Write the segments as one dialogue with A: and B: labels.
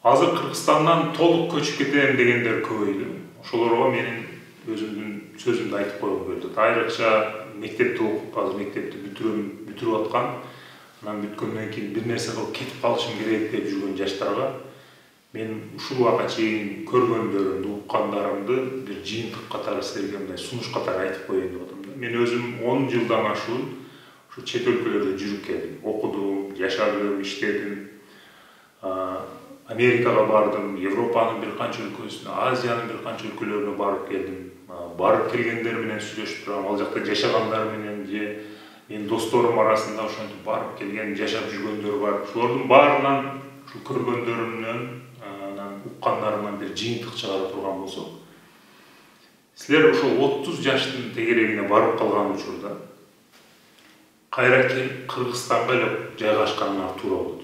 A: Азыр Кыргызстандан толук көчүп кетем дегендер көбөйдү. Ошолорго менин өзүмдүн сөзүмдү айтып койгум келди. Айрыкча мектепти окуп, азыр мектепти бүтүрүп аткан, анан бүткөндөн кийин бир нерсе кылып кетип калышым керек деп жүргөн жаштарга мен ушул убакка чейин көргөндөрүмдү, уккандарымды бир жыйынтык катары силерге мындай сунуш катары айтып коеюн деп атам да. Мен өзүм 10 жылдан ашуун ушу чет өлкөлөрдө жүрүп келдим. Окудум, жашадым, иштедим. Америкага бардым, Европанын бир канча өлкөсүнө, Азиянын бир канча өлкөлөрүнө барып келдим. Барып келгендер менен сүйлөшүп турам, ал жакта жашагандар менен же менин досторум арасында ошентип барып келген, жашап жүргөндөр бар. Ошолордун баарынан ушул көргөндөрүмдөн, анан уккандарымдан бир жыйынтык чыгара турган болсок, силер ошол 30 жаштын тегерегине барып калган учурда кайра келип Кыргызстанга эле жайгашканыңар туура болот.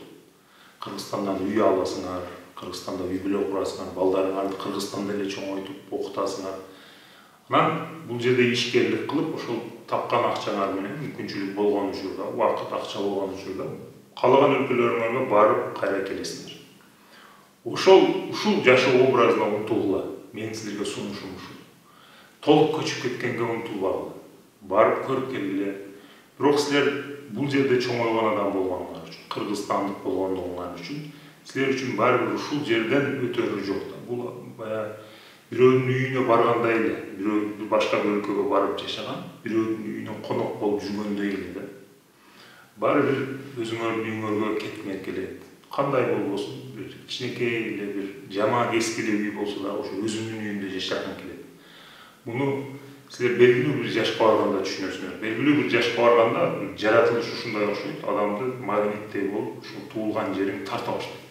A: Кыргызстандан үй аласыңар, Кыргызстанда үй бүлө курасыңар, балдарыңарды Кыргызстанда эле чоңойтуп окутасыңар. Анан бул жерде ишкерлик кылып, ошол тапкан акчаңар менен мүмкүнчүлүк болгон учурда, убакыт акча болгон учурда каалаган өлкөлөрүңөргө барып кайра келесиңер. Ушул жашоо образына умтулгула. Менин силерге сунушум ушул. Толук көчүп кеткенге умтулбагыла. Барып көрүп келгиле. Бирок силер бул жерде чоңойгон адам болгонуңар үчүн, кыргызстандык болгондугуңар үчүн, силер үчүн баары бир ушул жерден өтөрү жок да. Бул бирөөнүн үйүнө баргандай эле, бирөө башка бир өлкөгө барып жашаган, бирөөнүн үйүнө конок болуп жүргөндөй эле да. Баары бир өзүңөрдүн үйүңөргө кеткиңер келет. Кандай болбосун, бир кичинекей эле бир жамаат эски эле үй болсо да, ошо өзүңдүн үйүндө жашагың келет. Муну силер белгилүү бир жашка барганда түшүнөсүңөр. Белгилүү бир жашка барганда жаратылыш ушундай окшойт, адамды магниттей болуп, ушул туулган жериң тарта баштайт.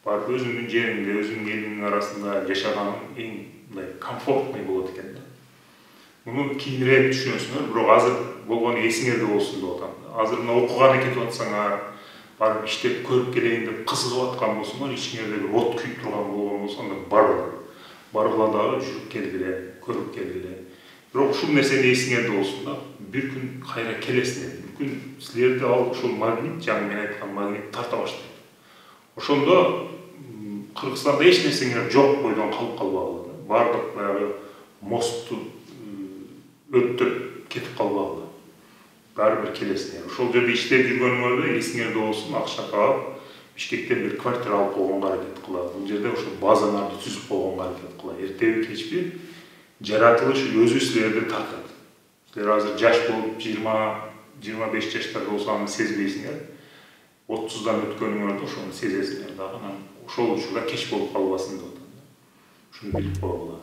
A: Барып өзүңдүн жериңде, өзүңдүн элиңдин арасында жашаганың эң мындай комфортный болот экен да. Муну кийинирээк түшүнөсүңөр, бирок азыр болгону эсиңерде болсун деп атам. Азыр мына окуганы кетип атсаңар, барып иштеп көрүп келейин деп кызыгып аткан болсоңор, ичиңерде бир от күйүп турган болгон болсо, анда баргыла. Баргыла дагы жүрүп келгиле, көрүп келгиле. Бирок ушул нерсени эсиңерде болсун да, бир күн кайра келесиңер. Бир күн силерди ал ушул магнит, жаңы мен айткан магнит тарта баштайт. Ошондо Кыргызстанда эч нерсеңер жок бойдон калып калбагыла. Бардык баягы мостту өттөп кетип калбагыла. Баары бир келесиңер. Ошол жерде иштеп жүргөнүңөрдө эсиңерде болсун, акча таап, Бишкектен бир квартира алып койгонго аракет кыла. Бул жерде ошо базаңарды түзүп койгонго аракет кыла. Эртеби кечпи жаратылыш өзү силерди тартат. Силер азыр жаш болуп 20-25 жаштарда болсо аны сезбейсиңер. 30дан өткөнүңөрдө ошону сезесиңер дагы. Анан ошол учурда кеч болуп калбасын деп атам да. Ушуну билип койгула.